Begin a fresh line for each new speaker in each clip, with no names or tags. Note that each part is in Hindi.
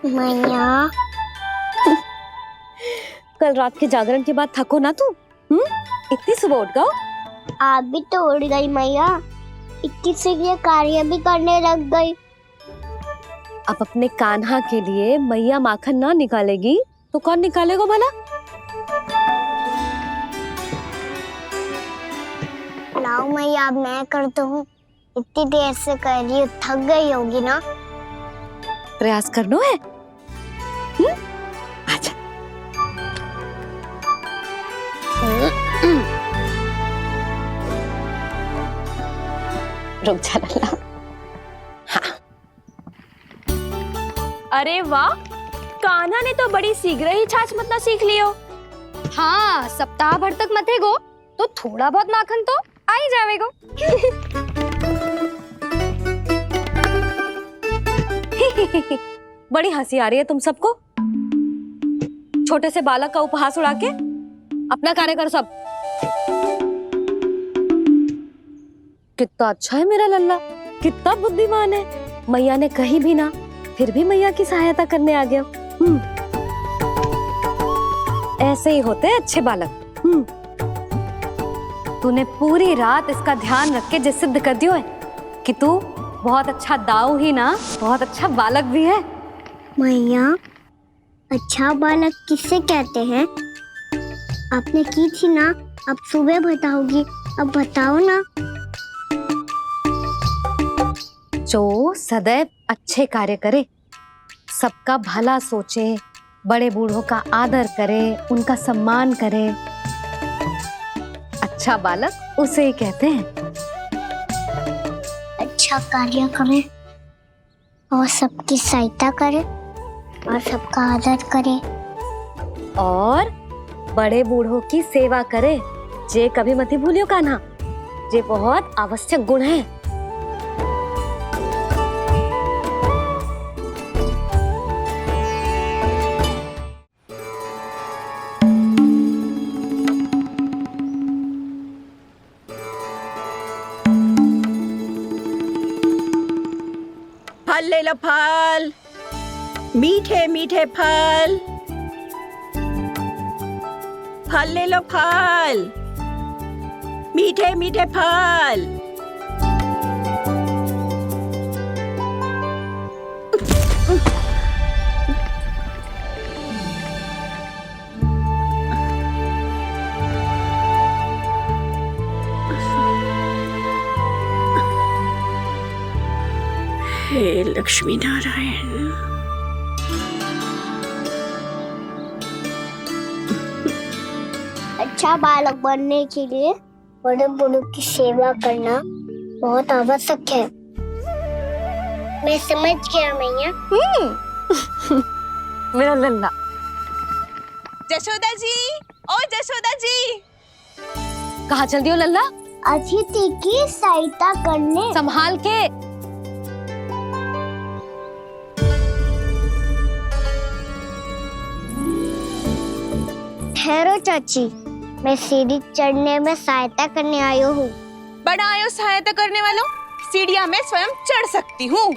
मैया
कल रात के जागरण के बाद थको ना तू? इतनी सुबह उठ गओ?
आप भी तो उड़ गई मैया, इतनी से ये कार्य भी करने लग गई।
अब अपने कान्हा के लिए मैया माखन ना निकालेगी तो कौन निकालेगा भला?
लाओ मैया, अब मैं करता हूँ। इतनी देर से कर रही हूँ, थक गई होगी ना।
प्रयास करनो है? अच्छा। रुक जा लल्ला। हाँ।
अरे वाह, कान्हा ने तो बड़ी शीघ्र ही छाछ मतना सीख लियो।
हाँ, सप्ताह भर तक मते गो तो थोड़ा बहुत माखन तो आ ही जावेगो।
बड़ी हंसी आ रही है तुम सबको। छोटे से बालक का उपहास उड़ा के अपना कार्य करो सब। कितना अच्छा है मेरा लल्ला, कितना बुद्धिमान है। मैया ने कही भी ना, फिर भी मैया की सहायता करने आ गया। ऐसे ही होते हैं अच्छे बालक। तूने पूरी रात इसका ध्यान रख के जो सिद्ध कर दियो है कि तू बहुत अच्छा दाऊ ही ना, बहुत अच्छा बालक भी है।
मैया, अच्छा बालक किसे कहते हैं? आपने की थी ना, अब सुबह बताओगी, अब बताओ ना।
जो सदैव अच्छे कार्य करे, सबका भला सोचे, बड़े बूढ़ों का आदर करे, उनका सम्मान करे, अच्छा बालक उसे ही कहते हैं।
अच्छा कार्य करे और सबकी सहायता करे और सबका आदर करे
और बड़े बूढ़ों की सेवा करे। जे कभी मत भूलियो कान्हा, जे बहुत आवश्यक गुण है।
फल ले लो, फल, मीठे मीठे फल। फल ले लो, फल, मीठे मीठे फल। हे लक्ष्मी नारायण।
अच्छा बालक बनने के लिए बड़े बूढ़ों की सेवा करना बहुत आवश्यक है। मैं समझ गया मैया।
मेरा लल्ला।
जशोदा जी, ओ जशोदा जी।
कहाँ चल दियो लल्ला?
अतिथि की सहायता करने।
संभाल के।
ठहरो चाची, मैं सीढ़ी चढ़ने में सहायता करने आयो हूँ।
बड़ा आयो सहायता करने वालों, सीढ़ियां मैं स्वयं चढ़ सकती हूँ।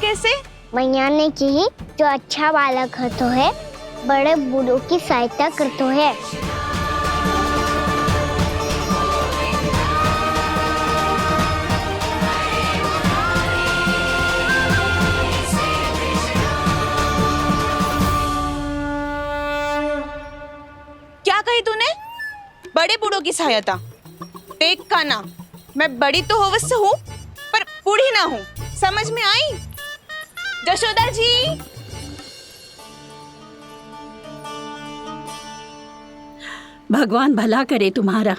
कैसे?
मैया ने की जो अच्छा बालक होतो है, बड़े बूढ़ों की सहायता करतो है।
की सहायता। देख काना, मैं बड़ी तो अवश्य हूँ पर बूढ़ी ना हूँ, समझ में आई? जशोदा जी।
भगवान भला करे तुम्हारा।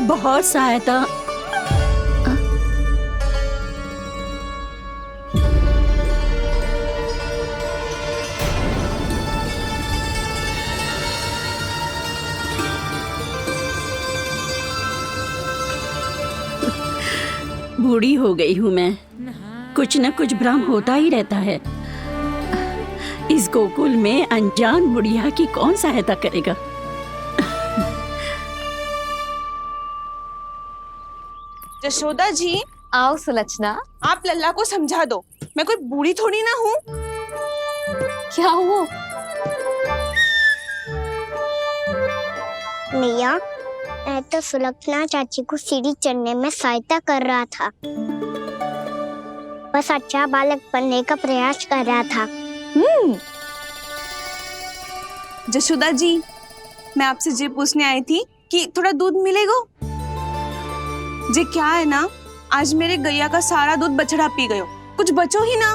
बहुत सहायता। बूढ़ी हो गई हूँ मैं, कुछ न कुछ भ्रम होता ही रहता है। इस गोकुल में अनजान बुढ़िया की कौन सहायता करेगा?
जशोदा जी,
आओ सुलक्षणा।
आप लल्ला को समझा दो, मैं कोई बूढ़ी थोड़ी ना हूँ।
क्या हुआ?
मैया, मैं तो सुलक्षणा चाची को सीढ़ी चढ़ने में सहायता कर रहा था, बस अच्छा बालक बनने का प्रयास कर रहा था।
जशोदा जी, मैं आपसे ये पूछने आई थी कि थोड़ा दूध मिलेगा? जे क्या है ना, आज मेरे गैया का सारा दूध बछड़ा पी गयो, कुछ बचो ही ना।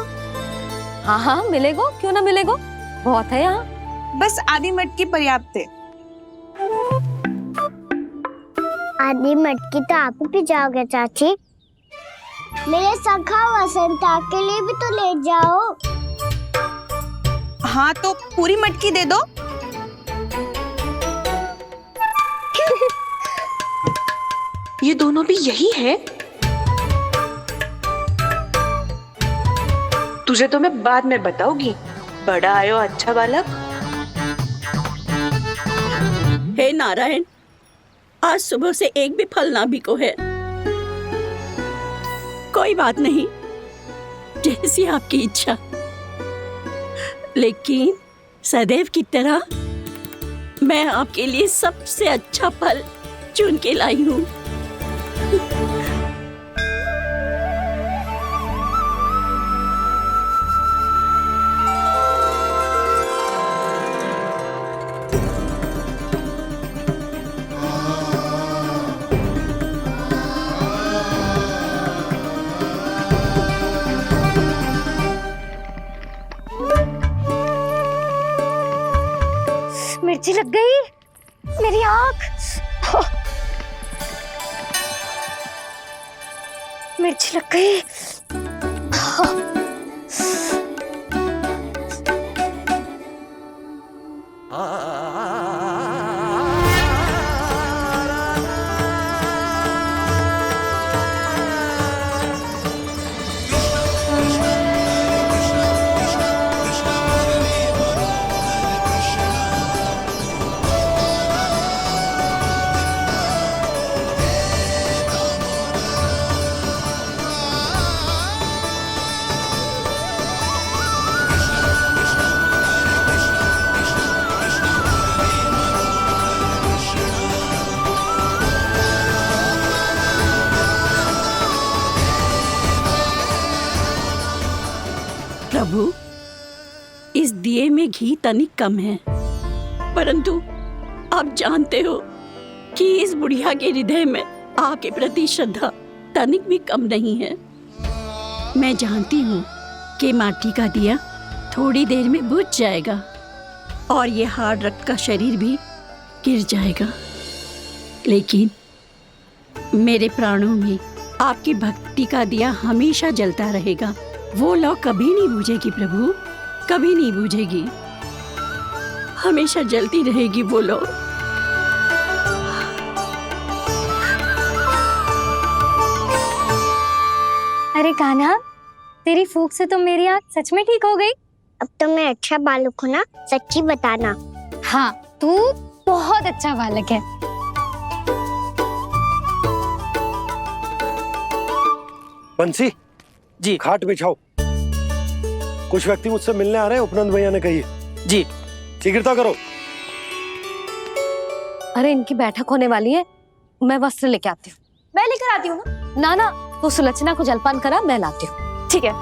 हाँ हाँ मिलेगो, क्यों ना मिलेगो, बहुत है यहाँ।
बस आधी मटकी पर्याप्त है।
आधी मटकी तो आप ही पी जाओगे चाची। मेरे सखा वसंता के लिए भी तो ले जाओ।
हाँ तो पूरी मटकी दे दो। ये दोनों भी यही है। तुझे तो मैं बाद में बताऊंगी। बड़ा आयो अच्छा बालक।
हे नारायण, आज सुबह से एक भी फल ना बिको है। कोई बात नहीं, जैसी आपकी इच्छा, लेकिन सदैव की तरह मैं आपके लिए सबसे अच्छा फल चुन के लाई हूँ।
मिर्ची लग गई मेरी आँख। मिर्ची लग गई।
प्रभु, इस दिए में घी तनिक कम है, परंतु आप जानते हो कि इस बुढ़िया के हृदय में आपके प्रति श्रद्धा तनिक भी कम नहीं है। मैं जानती हूँ कि माटी का दिया थोड़ी देर में बुझ जाएगा और ये हार्ड रक्त का शरीर भी गिर जाएगा, लेकिन मेरे प्राणों में आपकी भक्ति का दिया हमेशा जलता रहेगा। वो लौ कभी नहीं बुझेगी प्रभु, कभी नहीं बुझेगी, हमेशा जलती रहेगी वो लौ।
अरे कान्हा, तेरी फूंक से तो मेरी आँख सच में ठीक हो गई।
अब तो मैं अच्छा बालक हूँ ना, सच्ची बताना।
हाँ, तू बहुत अच्छा बालक है।
बंसी
जी
खाट बिछाओ, कुछ व्यक्ति मुझसे मिलने आ रहे हैं, उपनंद भैया ने कही।
जी
शीघ्रता करो।
अरे इनकी बैठक होने वाली है, मैं वस्त्र लेके आती हूँ।
मैं लेकर आती हूँ ना।
ना ना, तो सुलक्षणा को जलपान करा, मैं लाती हूँ।
ठीक है।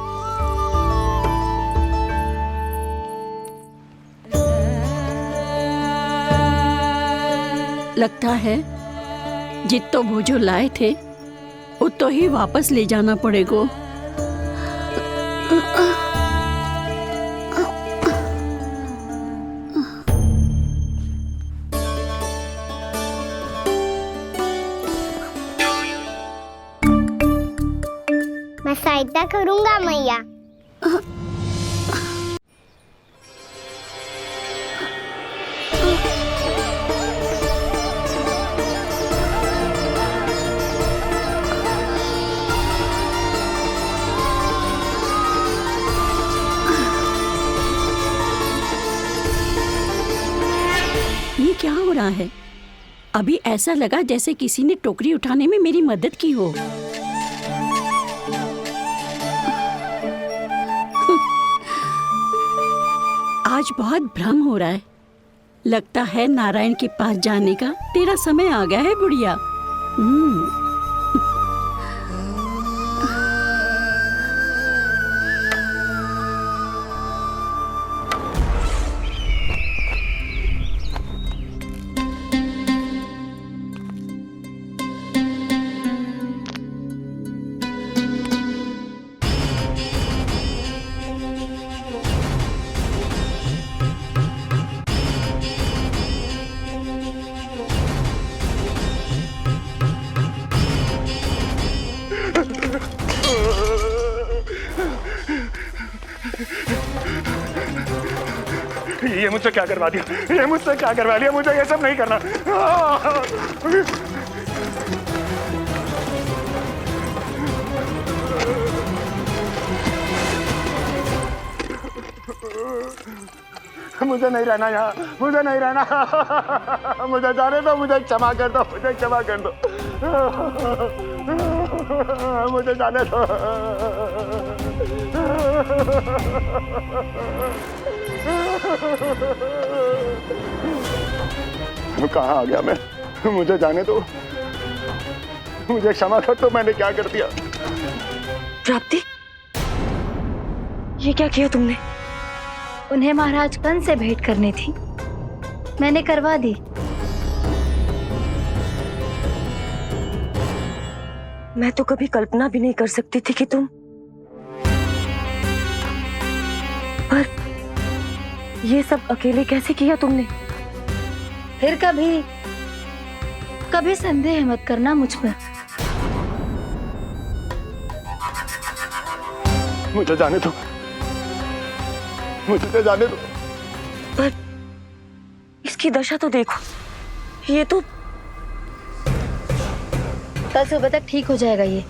लगता है जितो वो जो लाए थे उतो ही वापस ले जाना पड़ेगा।
मैं सहायता करूंगा मैया।
ये क्या हो रहा है? अभी ऐसा लगा जैसे किसी ने टोकरी उठाने में मेरी मदद की हो। आज बहुत भ्रम हो रहा है। लगता है नारायण के पास जाने का तेरा समय आ गया है बुढ़िया।
ये मुझसे क्या करवा दिया? ये मुझसे क्या करवा लिया? मुझे ये सब नहीं करना। मुझे नहीं रहना यहाँ, मुझे नहीं रहना। मुझे जाने दो, मुझे क्षमा कर दो, मुझे क्षमा कर दो, मुझे जाने दो। कहाँ आ गया मैं? मुझे जाने दो, मुझे क्षमा कर दो। मैंने क्या कर दिया?
प्राप्ति, ये क्या किया तुमने?
उन्हें महाराज कंस से भेंट करनी थी, मैंने करवा दी।
मैं तो कभी कल्पना भी नहीं कर सकती थी कि तुम, पर ये सब अकेले कैसे किया तुमने?
फिर कभी कभी संदेह मत करना मुझ पर।
मुझे जाने दो, मुझे जाने दो।
पर इसकी दशा तो देखो, ये तो
कल सुबह तक ठीक हो जाएगा ये।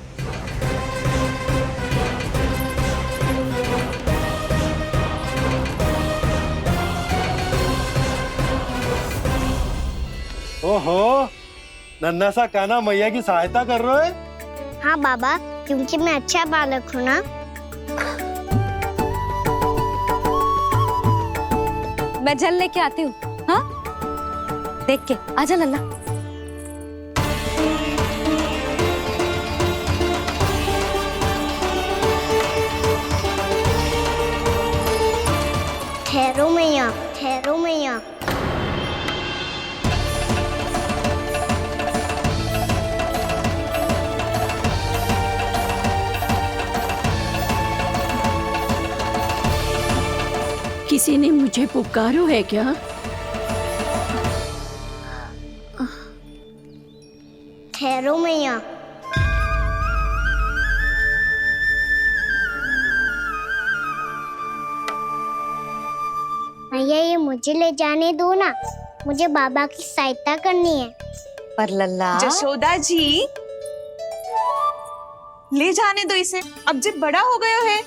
ओहो, नन्हा सा कान्हा मैया की सहायता कर रहे है?
हाँ बाबा, क्योंकि मैं अच्छा बालक हूँ ना।
मैं जल लेके आती हूँ। हाँ, देख के आजा लल्ला।
ठहरो मैया, ठहरो मैया।
किसी ने मुझे पुकारो है क्या?
ठहरो मैया। मैया, ये मुझे ले जाने दो ना, मुझे बाबा की सहायता करनी है।
पर लल्ला,
जशोदा जी, ले जाने दो इसे, अब जब बड़ा हो गया है।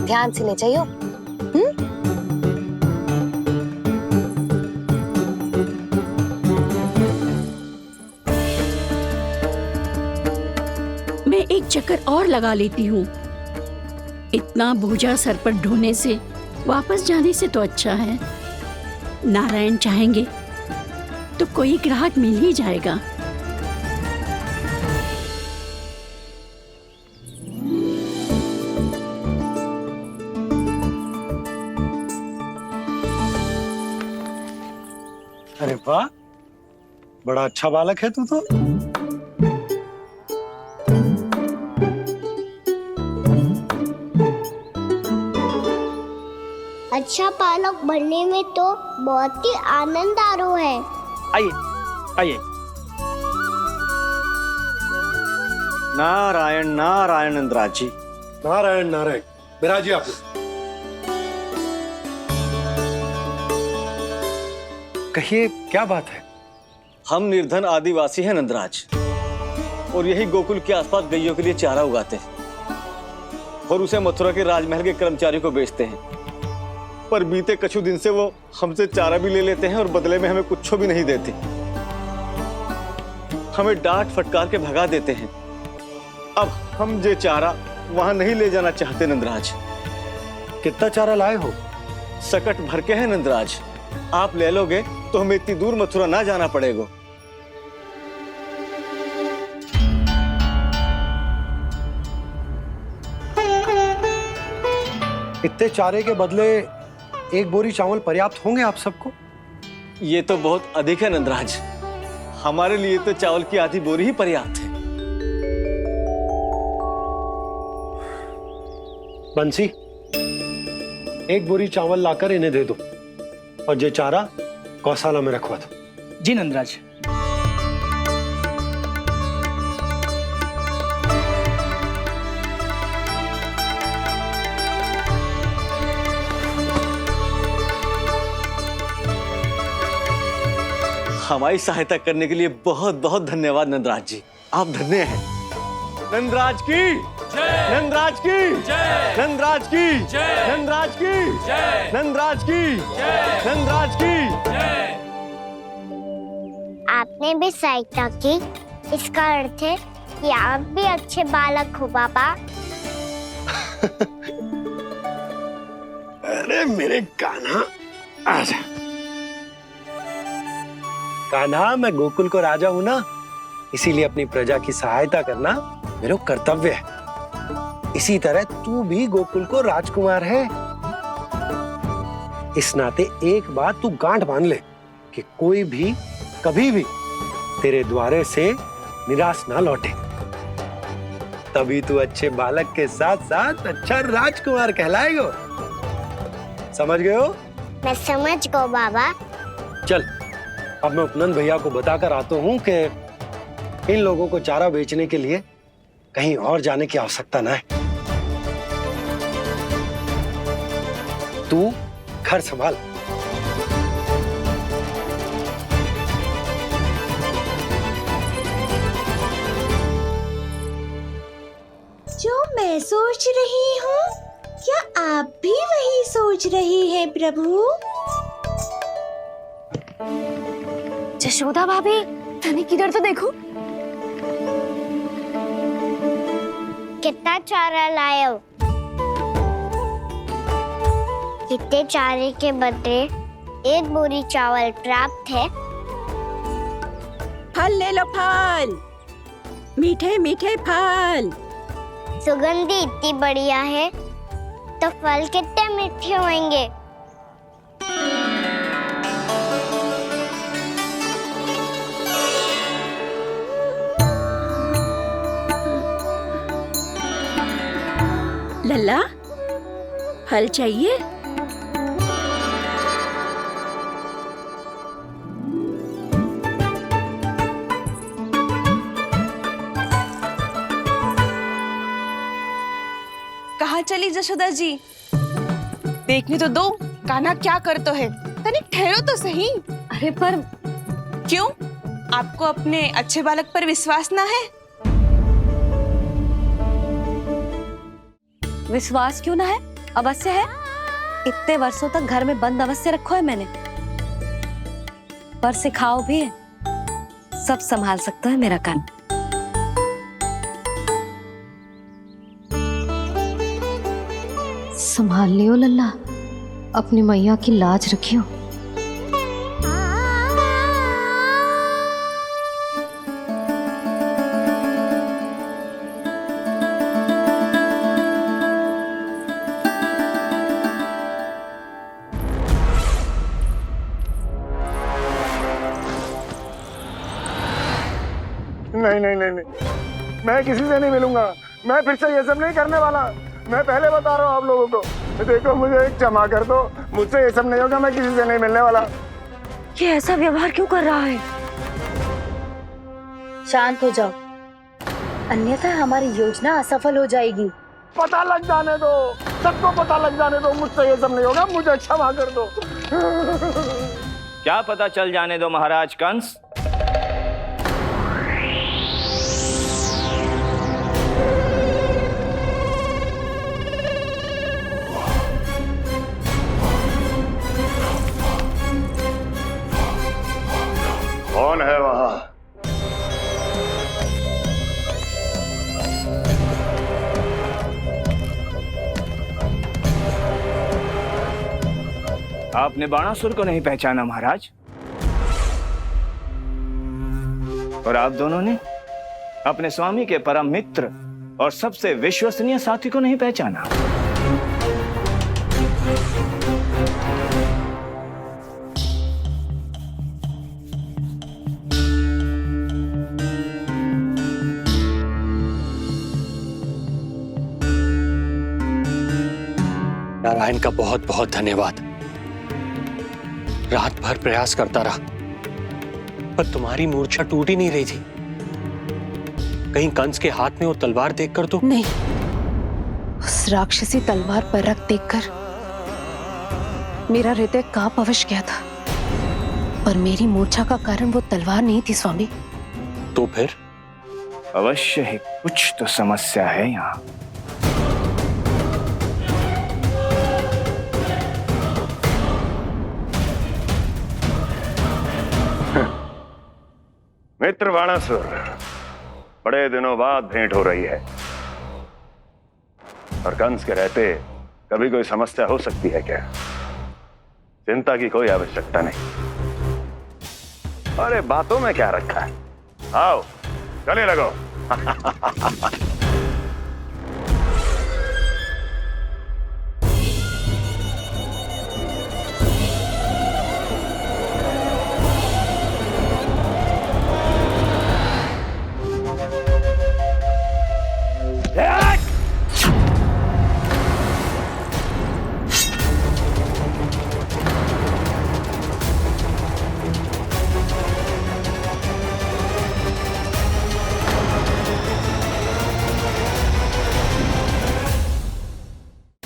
ध्यान से ले जाइयो।
मैं एक चक्कर और लगा लेती हूँ। इतना बोझा सर पर ढोने से वापस जाने से तो अच्छा है। नारायण चाहेंगे तो कोई ग्राहक मिल ही जाएगा।
अरे वाह, बड़ा अच्छा बालक है तू तो।
अच्छा बालक बनने में तो बहुत ही आनंद आ रहा है।
आइए आइए। नारायण नारायण नंदराज जी।
नारायण नारायण। बिराजिए आप। कहिए क्या बात है?
हम निर्धन आदिवासी हैं नंदराज, और यही गोकुल के आसपास गैयों के लिए चारा उगाते हैं और उसे मथुरा के राजमहल के कर्मचारियों को बेचते हैं। पर बीते कुछ दिन से वो हमसे चारा भी ले लेते हैं और बदले में हमें कुछ भी नहीं देते। हमें डांट फटकार के भगा देते हैं। अब हम ये चारा वहां नहीं ले जाना चाहते नंदराज।
कितना चारा लाए हो?
सकट भर के है नंदराज। आप ले लोगे तो हमें इतनी दूर मथुरा ना जाना पड़ेगा।
इतने चारे के बदले एक बोरी चावल पर्याप्त होंगे आप सबको?
ये तो बहुत अधिक है नंदराज। हमारे लिए तो चावल की आधी बोरी ही पर्याप्त है।
बंसी, एक बोरी चावल लाकर इन्हें दे दो और ये चारा गौशाला में रखवा दो।
जी नंदराज।
हमारी सहायता करने के लिए बहुत बहुत धन्यवाद नंदराज जी। आप धन्य हैं। नंदराज की जय, नंदराज की जय, नंदराज की जय, नंदराज की जय, नंदराज की जय, नंदराज की जय।
आपने भी सहायता की, इसका अर्थ है कि आप भी अच्छे बालक हो बाबा।
अरे मेरे कान्हा, आजा। कान्हा, मैं गोकुल को राजा हूं ना, इसीलिए अपनी प्रजा की सहायता करना मेरा कर्तव्य है। इसी तरह तू भी गोकुल को राजकुमार है। इस नाते एक बात तू गांठ बांध ले कि कोई भी कभी भी तेरे द्वारे से निराश ना लौटे। तभी तू अच्छे बालक के साथ साथ अच्छा राजकुमार कहलाएगा। समझ गए हो?
मैं समझ गई बाबा।
चल, अब मैं उपनंद भैया को बताकर आता हूँ कि इन लोगों को चारा बेचने के लिए कहीं और जाने की आवश्यकता ना है। तू घर संभाल।
जो मैं सोच रही हूँ, क्या आप भी वही सोच रही हैं प्रभु?
जशोदा भाभी, तनिक इधर तो देखो।
कितना चारा लाए हो? कितने चारे के बदले एक बोरी चावल प्राप्त है।
फल ले लो, फल, मीठे मीठे फल।
सुगंधी इतनी बढ़िया है तो फल कितने मीठे होंगे।
लल्ला, फल चाहिए?
कहाँ चली जशोदा जी? देखने तो दो कान्हा क्या करते है। तनिक ठहरो तो सही।
अरे पर
क्यों? आपको अपने अच्छे बालक पर विश्वास ना है?
विश्वास क्यों ना है? अवश्य है। इतने वर्षों तक घर में बंद अवश्य रखो है मैंने, पर सिखाओ भी है। सब संभाल सकता है मेरा कान। संभाल लियो लल्ला, अपनी मैया की लाज रखियो।
नहीं नहीं नहीं नहीं, मैं किसी से नहीं मिलूंगा। मैं फिर से ये सब नहीं करने वाला। मैं पहले बता रहा हूँ आप लोगों को। देखो मुझे एक क्षमा कर दो, मुझसे ये सब नहीं होगा। मैं किसी से नहीं मिलने वाला।
ये ऐसा व्यवहार क्यों कर रहा है?
शांत हो जाओ, अन्यथा हमारी योजना असफल हो जाएगी।
पता लग जाने दो, सबको पता लग जाने दो। मुझसे ये सब नहीं होगा, मुझे क्षमा कर दो।
क्या पता चल जाने दो महाराज कंस?
कौन है वहां?
आपने बाणासुर को नहीं पहचाना महाराज? और आप दोनों ने अपने स्वामी के परम मित्र और सबसे विश्वसनीय साथी को नहीं पहचाना?
नारायण का बहुत बहुत धन्यवाद। रात भर प्रयास करता रहा, पर तुम्हारी मूर्छा टूट ही नहीं रही थी। कहीं कंस के हाथ में वो तलवार देखकर तो
नहीं, उस राक्षसी तलवार पर रख देखकर मेरा हृदय कांप अवश गया था। पर मेरी मूर्छा का कारण वो तलवार नहीं थी स्वामी।
तो फिर?
अवश्य ही कुछ तो समस्या है यहाँ।
मित्र बाणासुर, बड़े दिनों बाद भेंट हो रही है। और कंस के रहते कभी कोई समस्या हो सकती है क्या? चिंता की कोई आवश्यकता नहीं। अरे बातों में क्या रखा है? आओ गले लगो।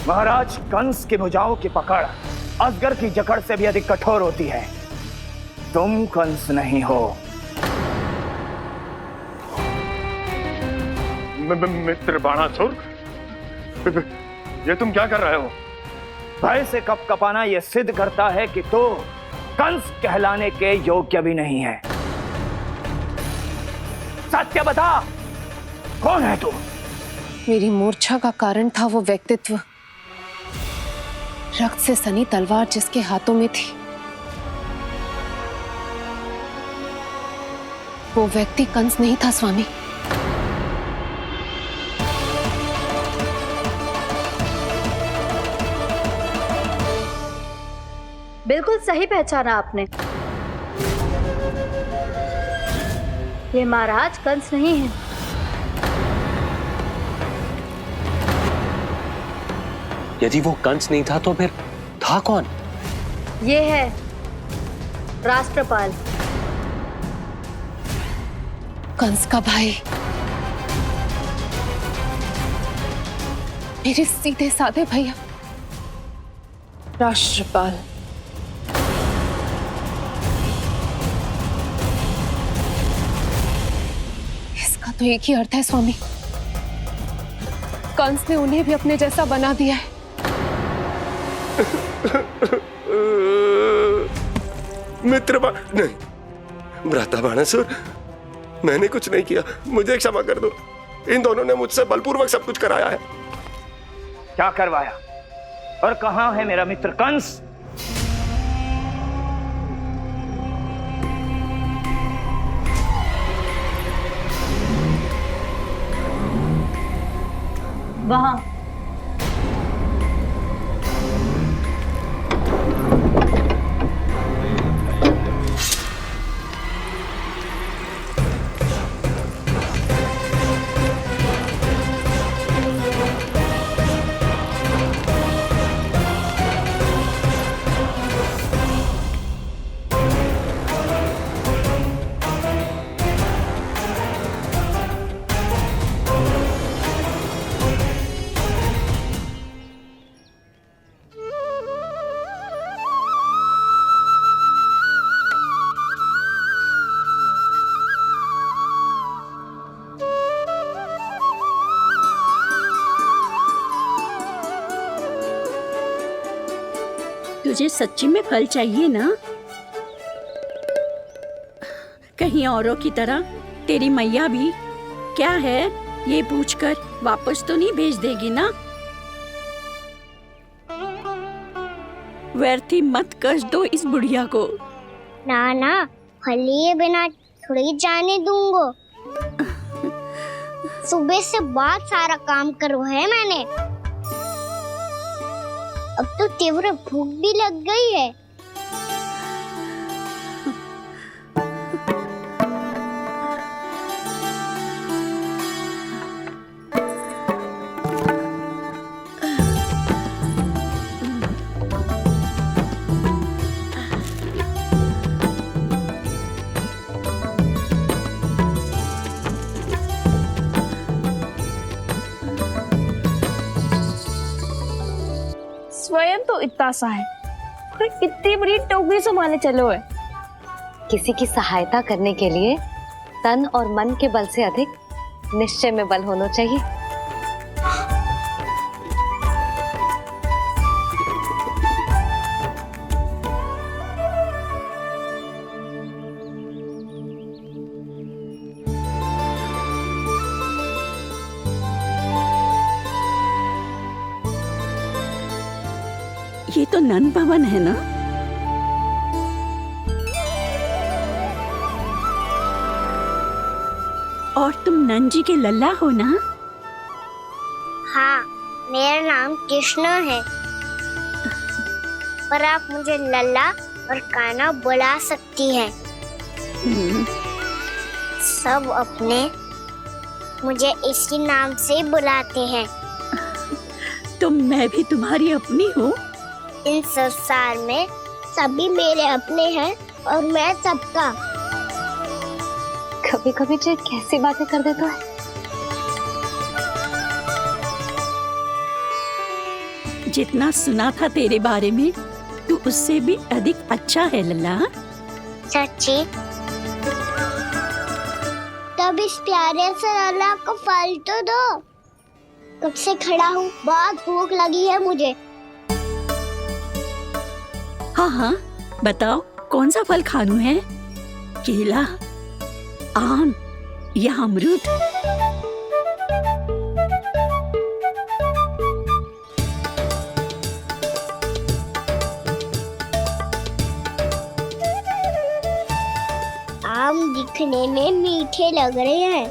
महाराज कंस की भुजाओं की पकड़ अजगर की जकड़ से भी अधिक कठोर होती है। तुम कंस नहीं हो।
मित्र बाणासुर, ये तुम क्या कर रहे हो?
भय से कपकपाना यह सिद्ध करता है कि तो कंस कहलाने के योग्य भी नहीं है। सत्य बता, कौन है तू?
मेरी मूर्छा का कारण था वो व्यक्तित्व, रक्त से सनी तलवार जिसके हाथों में थी। वो व्यक्ति कंस नहीं था स्वामी।
बिल्कुल सही पहचाना आपने। ये महाराज कंस नहीं है।
यदि वो कंस नहीं था तो फिर था कौन?
ये है राष्ट्रपाल,
कंस का भाई। मेरे सीधे साधे भैया राष्ट्रपाल। इसका तो एक ही अर्थ है स्वामी, कंस ने उन्हें भी अपने जैसा बना दिया है।
मित्र नहीं, भ्राता बाणासुर, मैंने कुछ नहीं किया। मुझे क्षमा कर दो। इन दोनों ने मुझसे बलपूर्वक सब कुछ कराया है।
क्या करवाया? और कहां है मेरा मित्र कंस?
वहां।
तुझे सच्ची में फल चाहिए ना? कहीं औरों की तरह तेरी मैया भी क्या है ये पूछकर वापस तो नहीं भेज देगी ना? व्यर्थ ही मत कष्ट दो इस बुढ़िया को।
ना ना, फल लिए बिना थोड़ी जाने दूंगो। सुबह से बहुत सारा काम करो है मैंने। अब तो तीव्र भूख भी लग गई है।
स्वयं तो इतना सा है, कोई इतनी बड़ी टोकरी संभाले चलो है।
किसी की सहायता करने के लिए तन और मन के बल से अधिक निश्चय में बल होना चाहिए।
ये तो नंद भवन है ना? और तुम नंद जी के लल्ला हो ना?
हाँ, मेरा नाम कृष्ण है, पर आप मुझे लल्ला और कान्हा बुला सकती हैं। सब अपने मुझे इसी नाम से बुलाते हैं।
तो मैं भी तुम्हारी अपनी हूँ।
इन संसार में सभी मेरे अपने हैं और मैं सबका।
कभी कभी जो कैसी बातें कर देता है।
जितना सुना था तेरे बारे में, तू उससे भी अधिक अच्छा है लल्ला।
सच्ची? तब इस प्यारे से लल्ला को फल तो दो। कब से खड़ा हूँ, बहुत भूख लगी है मुझे।
हाँ हाँ, बताओ कौन सा फल खानू है? केला, आम या अमरूद?
आम दिखने में मीठे लग रहे हैं,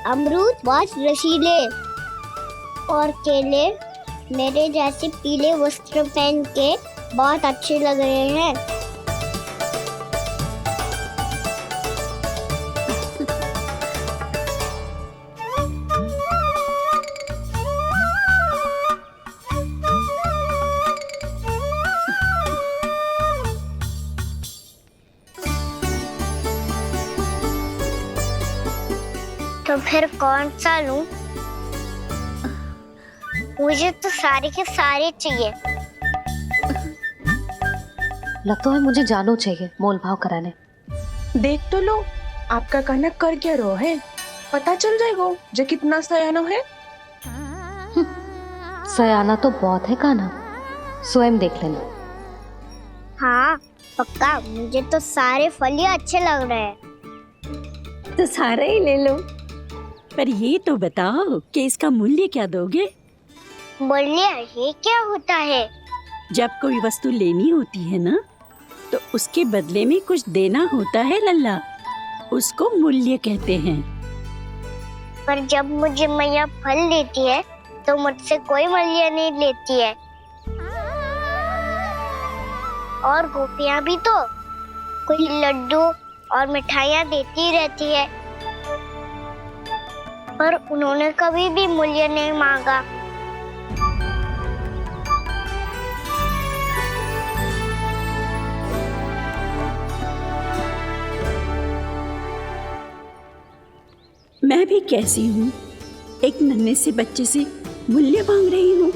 अमरूद बहुत रसीले और केले मेरे जैसे पीले वस्त्र पहन के बहुत अच्छे लग रहे हैं। तो फिर कौन सा लूं? मुझे तो सारे के सारे चाहिए।
लगता है मुझे जानो चाहिए मोल भाव कराने।
देख तो लो, आपका कहना कर क्या रो है, पता चल जाएगा जो कितना सयानो है।
सयाना तो बहुत है कान्हा, स्वयं देख लेना।
हाँ पक्का, मुझे तो सारे फल ही अच्छे लग रहे हैं।
तो सारे ही ले लो।
पर ये तो बताओ कि इसका मूल्य क्या दोगे?
मूल्य ये क्या होता है?
जब कोई वस्तु लेनी होती है ना, तो उसके बदले में कुछ देना होता है लल्ला, उसको मूल्य कहते हैं।
पर जब मुझे मैया फल देती है तो मुझसे कोई मूल्य नहीं लेती है। और गोपियां भी तो कोई लड्डू और मिठाइयाँ देती रहती है, पर उन्होंने कभी भी मूल्य नहीं मांगा।
मैं भी कैसी हूँ, एक नन्हे से बच्चे से मूल्य मांग रही हूँ।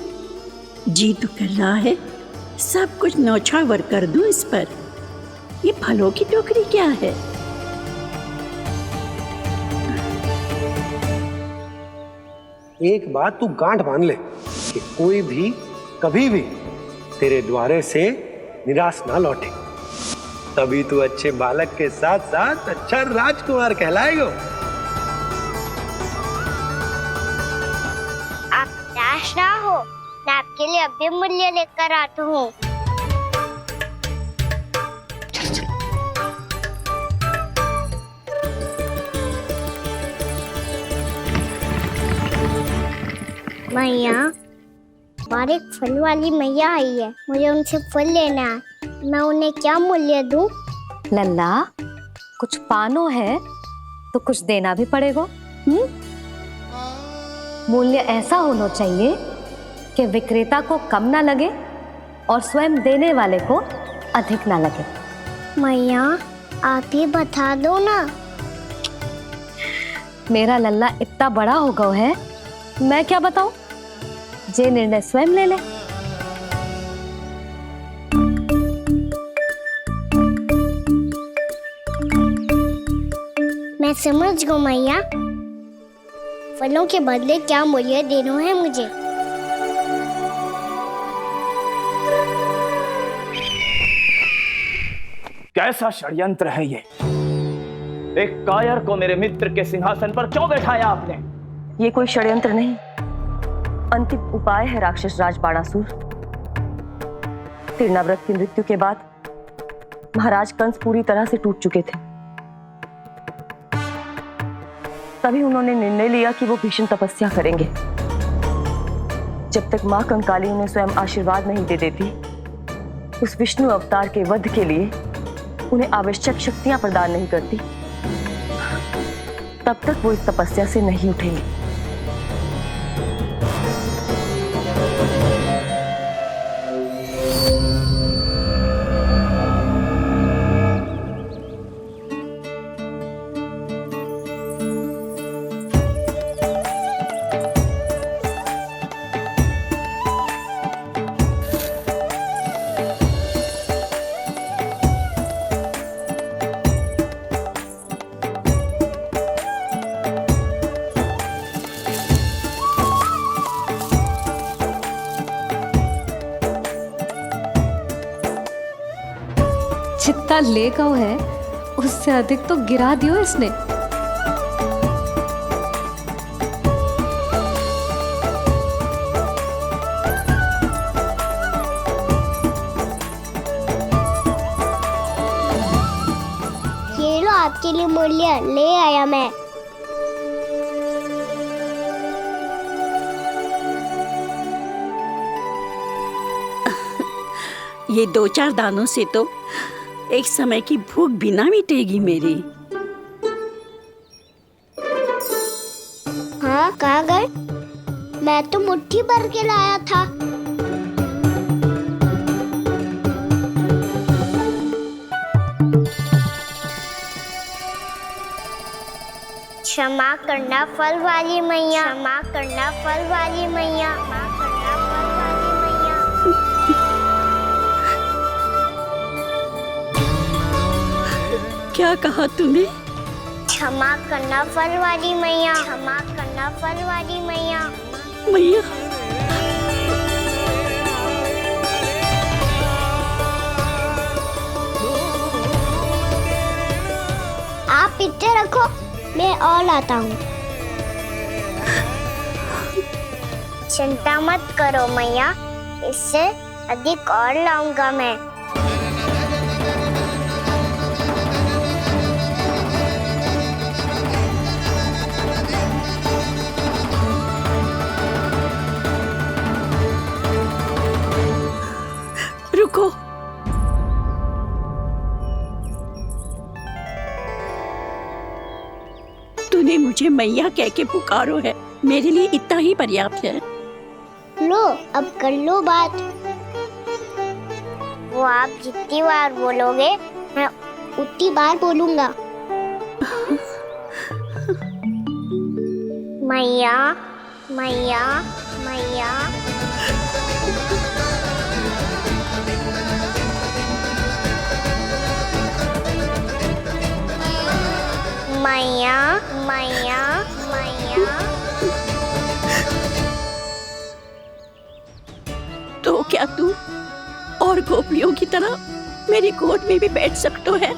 जी तो कर रहा है सब कुछ न्यौछावर कर दूं इस पर। ये फलों की टोकरी क्या है?
एक बात तू गांठ बांध ले कि कोई भी कभी भी तेरे द्वारे से निराश ना लौटे, तभी तू अच्छे बालक के साथ साथ अच्छा राजकुमार कहलाएगा।
आप निराश ना हो, मैं आपके लिए अभी मूल्य लेकर आता हूँ। मैया, हमारे फल वाली मैया आई है, मुझे उनसे फल लेना है। मैं उन्हें क्या मूल्य दूं?
लल्ला, कुछ पानो है तो कुछ देना भी पड़ेगा। मूल्य ऐसा होना चाहिए कि विक्रेता को कम ना लगे और स्वयं देने वाले को अधिक ना लगे।
मैया, आप ही बता दो ना।
मेरा लल्ला इतना बड़ा हो गया है, मैं क्या बताऊं? जे निर्णय स्वयं ले ले।
मैं समझ गई मैया, फलों के बदले क्या मूल्य देना है मुझे।
कैसा षड्यंत्र है ये? एक कायर को मेरे मित्र के सिंहासन पर क्यों बैठाया आपने?
ये कोई षड्यंत्र नहीं, अंतिम उपाय है राक्षस राज बाणासुर। तिरनाव्रत की मृत्यु के बाद महाराज कंस पूरी तरह से टूट चुके थे। तभी उन्होंने निर्णय लिया कि वो भीषण तपस्या करेंगे। जब तक मां कंकाली उन्हें स्वयं आशीर्वाद नहीं दे देती, उस विष्णु अवतार के वध के लिए उन्हें आवश्यक शक्तियां प्रदान नहीं करती, तब तक वो इस तपस्या से नहीं उठेंगे।
जितना ले गया है उससे अधिक तो गिरा दियो इसने।
ये लो आपके लिए मूल्य, ले आया मैं।
ये 2-4 दानों से तो एक समय की भूख भी ना मिटेगी मेरी।
हाँ, कहाँ गए? मैं तो मुट्ठी भर के लाया था। क्षमा करना फल वाली मैया, क्षमा करना फल वाली मैया, क्षमा करना फल वाली मैया।
क्या कहा तूने?
क्षमा करना फल वाली मैया, क्षमा करना फल वाली मैया।
मैया,
आप इतने रखो, मैं और लाता हूँ। चिंता मत करो मैया, इससे अधिक और लाऊंगा मैं।
रुको। तूने मुझे मैया कह के पुकारो है, मेरे लिए इतना ही पर्याप्त है।
लो, अब कर लो बात। वो आप जितनी बार बोलोगे, मैं उतनी बार बोलूंगा। मैया, मैया, मैया। मैया, मैया, मैया।
तो क्या तू और और गोपियों की तरह मेरी गोद में भी बैठ सकते है।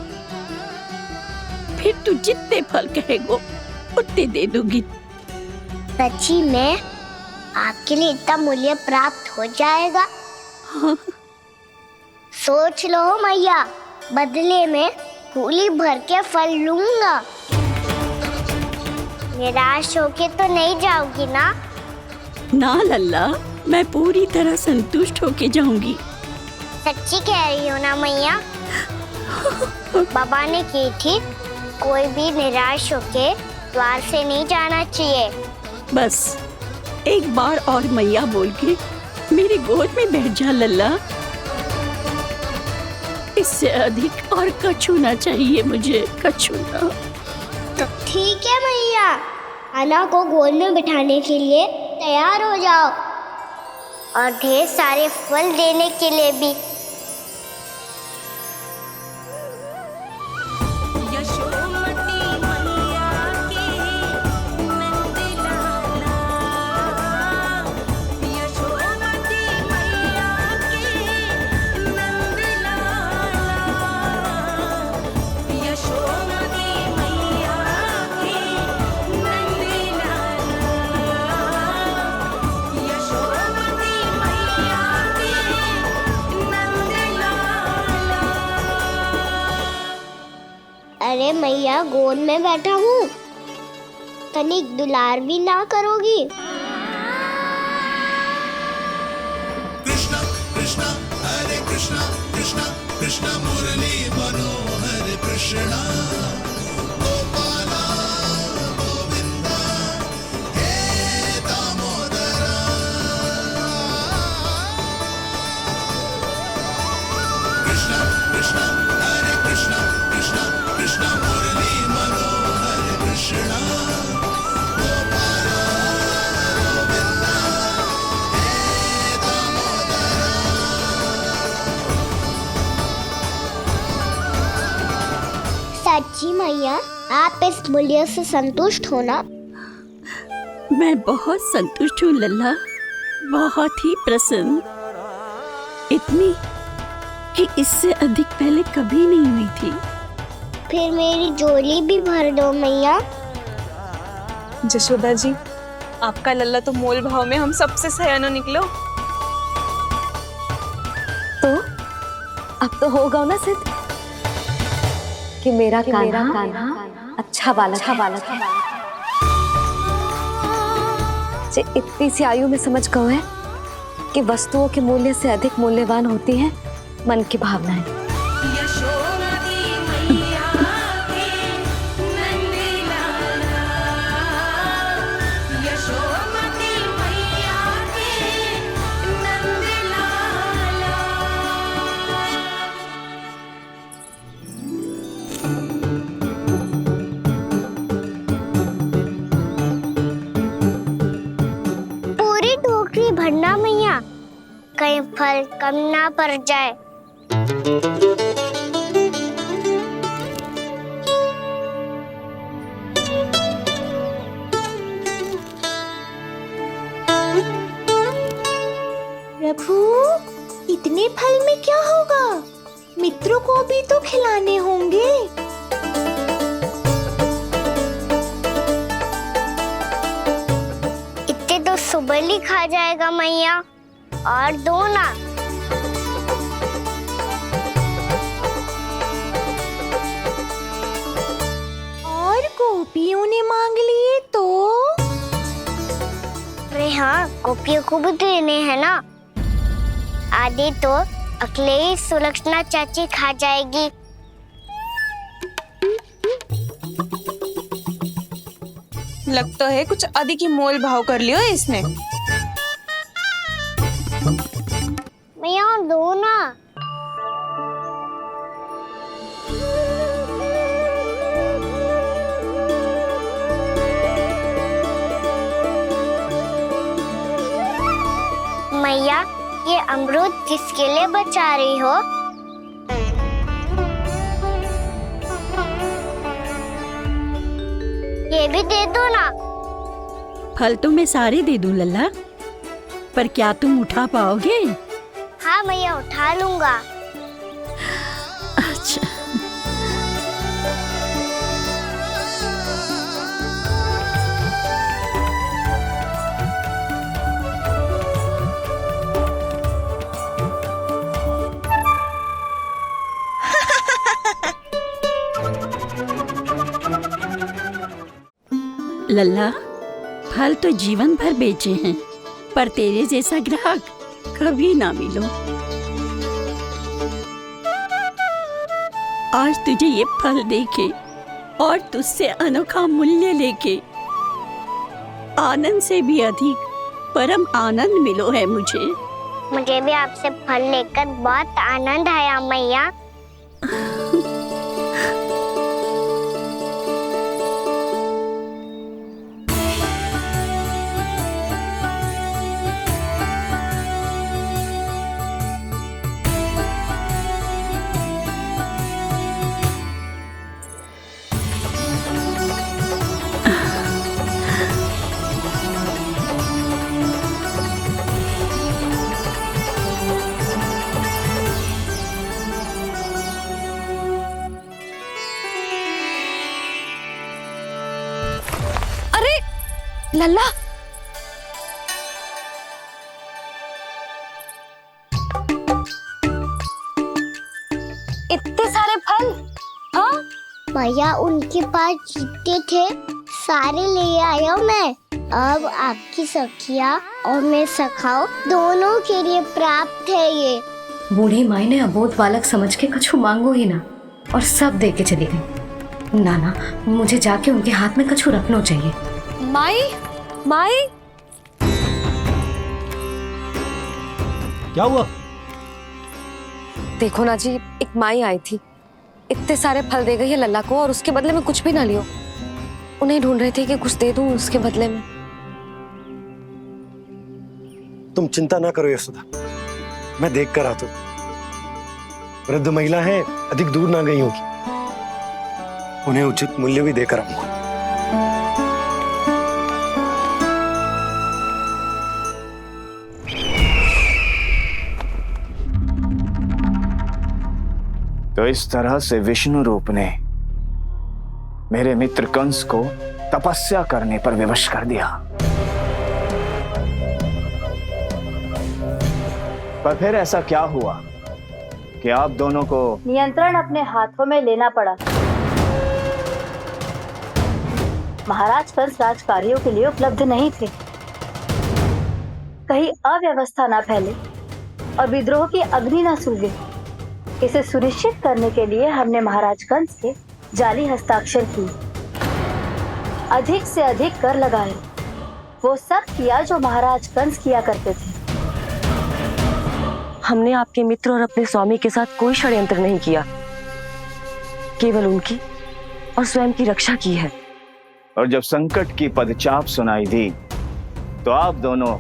फिर तू जितने फल कहेगो उतने दे दूंगी।
सच्ची में आपके लिए इतना मूल्य प्राप्त हो जाएगा?
हाँ।
सोच लो मैया, बदले में झोली भर के फल लूंगा। निराश होके तो नहीं जाओगी ना?
ना लल्ला, मैं पूरी तरह संतुष्ट होके जाऊंगी।
सच्ची कह रही हो ना मैया? बाबा ने की थी, कोई भी निराश होके द्वार से नहीं जाना चाहिए।
बस एक बार और मैया बोल के मेरी गोद में बैठ जा लल्ला। इससे अधिक और कछु ना चाहिए मुझे, कछु ना।
तो ठीक है मैया, अन्ना को गोद में बिठाने के लिए तैयार हो जाओ और ढेर सारे फल देने के लिए भी। अरे मैया, गोद में बैठा हूँ, तनिक दुलार भी ना करोगी?
कृष्णा कृष्णा हरे कृष्णा कृष्णा कृष्णा मुरली मनोहर कृष्णा गोपाला गोविंदा हे दामोदरा। कृष्णा कृष्णा हरे कृष्णा कृष्णा कृष्णा मुरली मनोहर कृष्णा गोपाला गोविंदा हे दामोदरा।
सच्ची मैया, आप इस मूल्य से संतुष्ट हो ना?
मैं बहुत संतुष्ट हूँ लल्ला, बहुत ही प्रसन्न। इतनी कि इससे अधिक पहले कभी नहीं हुई थी।
फिर मेरी झोली भी भर दो मैया।
जशोदा जी, आपका लल्ला तो मोल भाव में हम सबसे सयाना निकलो।
तो अब तो होगा ना सिद्ध कि मेरा कान्हा अच्छा बालक है। जे इतनी सी आयु में समझ गए है कि वस्तुओं के मूल्य से अधिक मूल्यवान होती है मन की भावनाएं।
पूरी टोकरी भरना मैया, कहीं फल कम ना पड़ जाए।
प्रभु, इतने फल में क्या होगा? मित्रों को भी तो खिलाने होंगे।
इतने तो सुबह ही खा जाएगा मैया, और दो ना।
और गोपियों ने मांग लिए तो?
अरे हाँ, गोपियों को भी देने हैं ना। आधे तो अकेले सुलक्षणा चाची खा जाएगी।
लगता है कुछ अधिक ही मोल भाव कर लियो इसने।
मैया और दो ना। मैया, ये अमरूद किसके लिए बचा रही हो? ये भी दे दो ना।
फल तो मैं सारे दे दूं लल्ला, पर क्या तुम उठा पाओगे?
हाँ हाँ भैया, उठा लूंगा।
अच्छा। लल्ला, फल तो जीवन भर बेचे हैं, पर तेरे जैसा ग्राहक कभी ना मिलो। आज तुझे ये फल देके और तुझसे अनोखा मूल्य लेके आनंद से भी अधिक परम आनंद मिलो है मुझे।
मुझे भी आपसे फल लेकर बहुत आनंद आया मैया।
लल्ला, इतने सारे फल? हाँ
भैया, उनके पास जितने थे सारे ले आया मैं। अब आपकी सखिया और मैं सखाओ दोनों के लिए प्राप्त है ये।
बूढ़ी माई ने अबोध बालक समझ के कछु मांगो ही ना और सब दे के चली गई। नाना, मुझे जाके उनके हाथ में कछु रखना चाहिए। माई, माई,
क्या हुआ?
देखो ना जी, एक माई आई थी, इतने सारे फल दे गई है लल्ला को और उसके बदले में कुछ भी ना लियो। उन्हें ढूंढ रहे थे कि कुछ दे दूं उसके बदले में।
तुम चिंता ना करो यशोदा, मैं देख कर आता हूं। वृद्ध महिला है, अधिक दूर ना गई होगी, उन्हें उचित मूल्य भी देकर आऊंगा।
तो इस तरह से विष्णु रूप ने मेरे मित्र कंस को तपस्या करने पर विवश कर दिया। पर फिर ऐसा क्या हुआ कि आप दोनों को
नियंत्रण अपने हाथों में लेना पड़ा? महाराज कंस राजकार्यों के लिए उपलब्ध नहीं थे। कहीं अव्यवस्था ना फैले और विद्रोह की अग्नि ना सूखे, इसे सुनिश्चित करने के लिए हमने महाराज कंस के जाली हस्ताक्षर किए, अधिक से अधिक कर लगाए, वो सब किया जो महाराज कंस किया करते थे।
हमने आपके मित्र और अपने स्वामी के साथ कोई षड्यंत्र नहीं किया, केवल उनकी और स्वयं की रक्षा की है।
और जब संकट की पदचाप सुनाई दी तो आप दोनों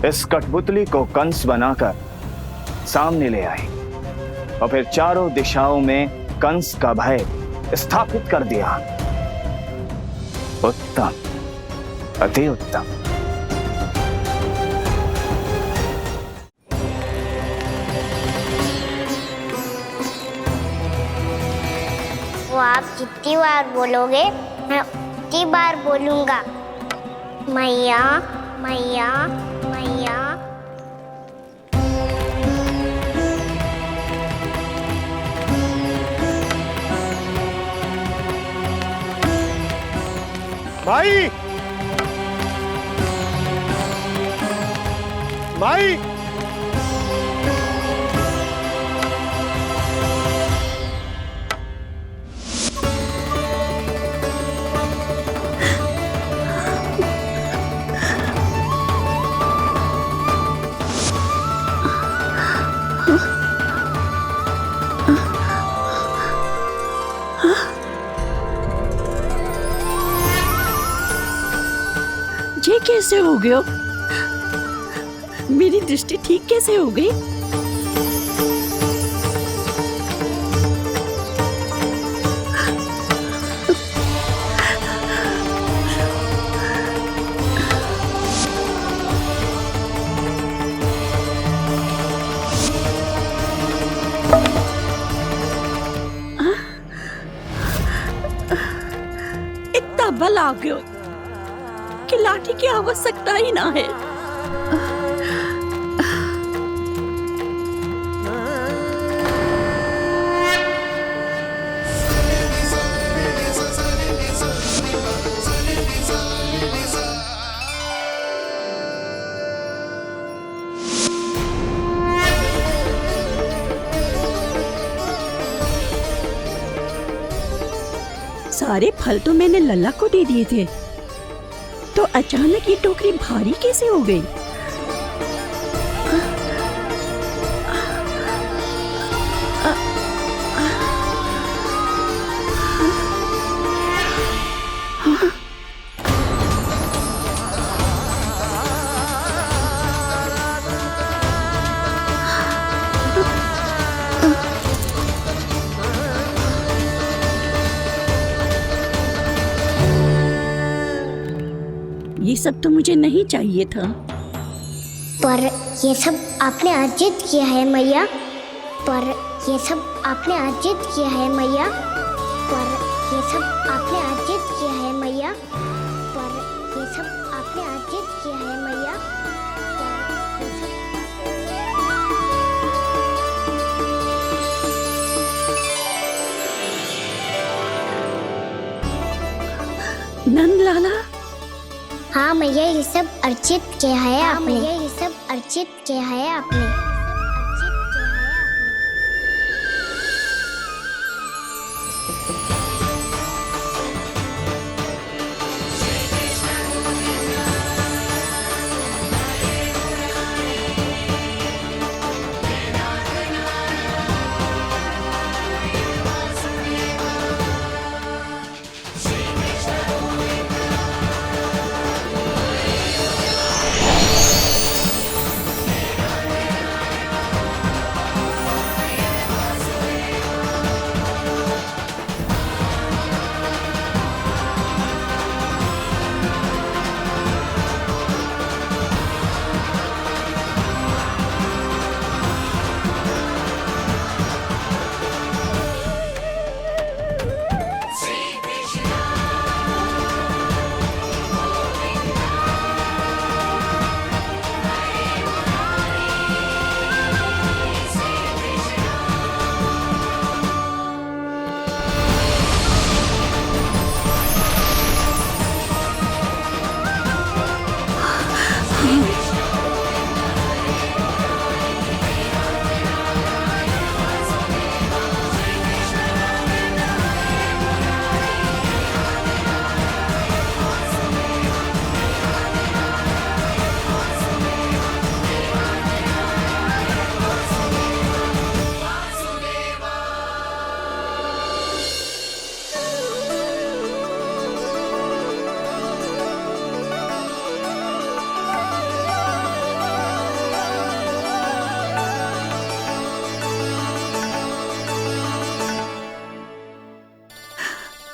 इस कठपुतली को कंस बनाकर सामने ले आए और फिर चारों दिशाओं में कंस का भय स्थापित कर दिया। उत्तम, अति उत्तम।
वो आप जितनी बार बोलोगे मैं उतनी बार बोलूंगा। मैया, मैया, मैया।
माई, माई,
ये कैसे हो गया? मेरी दृष्टि ठीक कैसे हो गई? इतना बल आ गयो कि लाठी की आवश्यकता ही ना है। सारे फल तो मैंने लल्ला को दे दिए थे, तो अचानक ये टोकरी भारी कैसे हो गई? ये सब तो मुझे नहीं चाहिए था।
पर ये सब आपने अर्जित किया है मैया। पर ये सब आपने अर्जित किया है मैया। पर ये सब आपने अर्जित किया है मैया। पर ये सब आपने अर्जित किया है मैया।
नंद लाला।
हाँ मैया, ये सब अर्जित किया है आपने। ये सब अर्जित किया है आपने।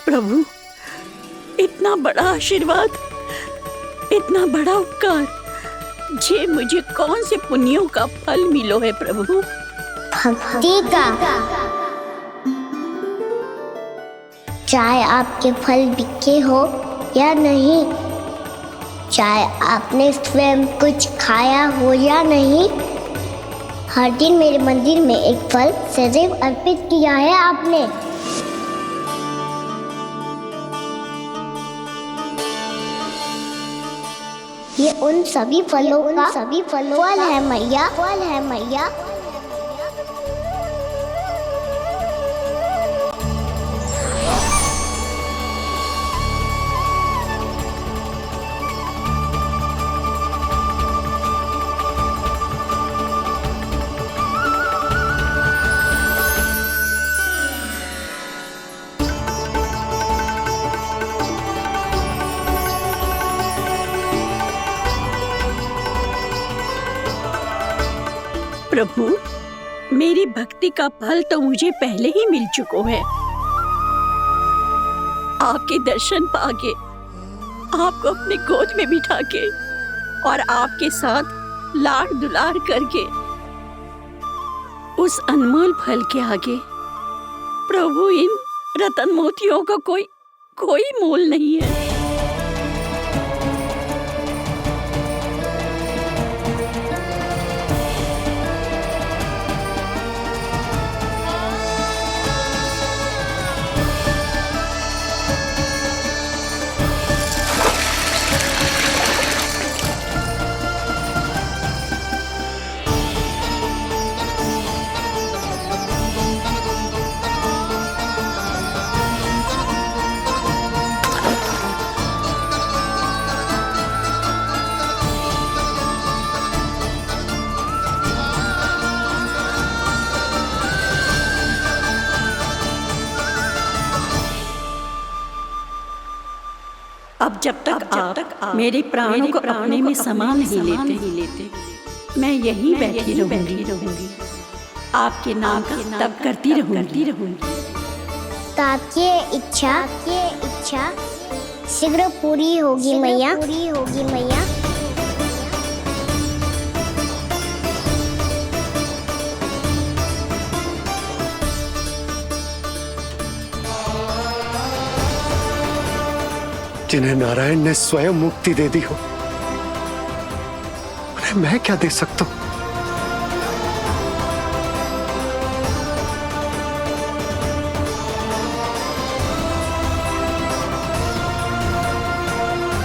प्रभु, इतना बड़ा आशीर्वाद, इतना बड़ा उपकार, जे मुझे कौन से पुण्यों का फल मिलो है प्रभु?
भक्ति का। चाहे आपके फल बिके हो या नहीं, चाहे आपने स्वयं कुछ खाया हो या नहीं, हर दिन मेरे मंदिर में एक फल सदैव अर्पित किया है आपने। ये उन सभी फलों का फल है मैया। फल है मैया।
प्रभु, मेरी भक्ति का फल तो मुझे पहले ही मिल चुका है। आपके दर्शन पाके, आपको अपने गोद में बिठा के और आपके साथ लाड दुलार करके, उस अनमोल फल के आगे प्रभु इन रतन मोतियों का कोई मोल नहीं है। अब जब तक आप मेरे प्राणों को अपने में समा नहीं लेते, मैं यहीं बैठी रहूंगी, आपके नाम का तप करती रहूंगी।
तो आपकी इच्छा शीघ्र पूरी होगी मैया।
जिन्हें नारायण ने स्वयं मुक्ति दे दी हो, उन्हें मैं क्या दे सकता हूं?